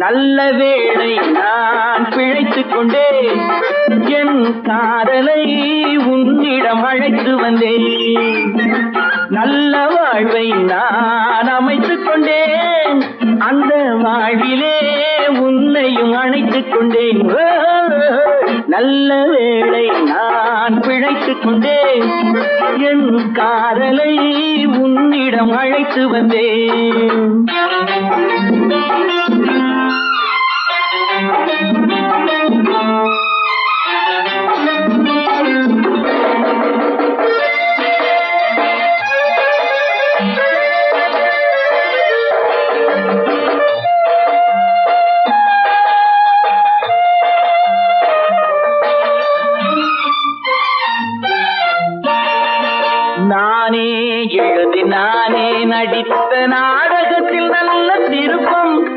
நல்ல வேளை நான் பிழைத்துக் கொண்டேன், என் காதலை உன்னிடம் அழைத்து வந்தேன். நல்ல வாழ்வை நான் அமைத்துக் கொண்டேன், அந்த வாழ்விலே உன்னையும் அணைத்துக் கொண்டேன். நல்ல வேளை நான் பிழைத்துக் கொண்டேன், என் காதலை உன்னிடம் அழைத்து வந்தேன்.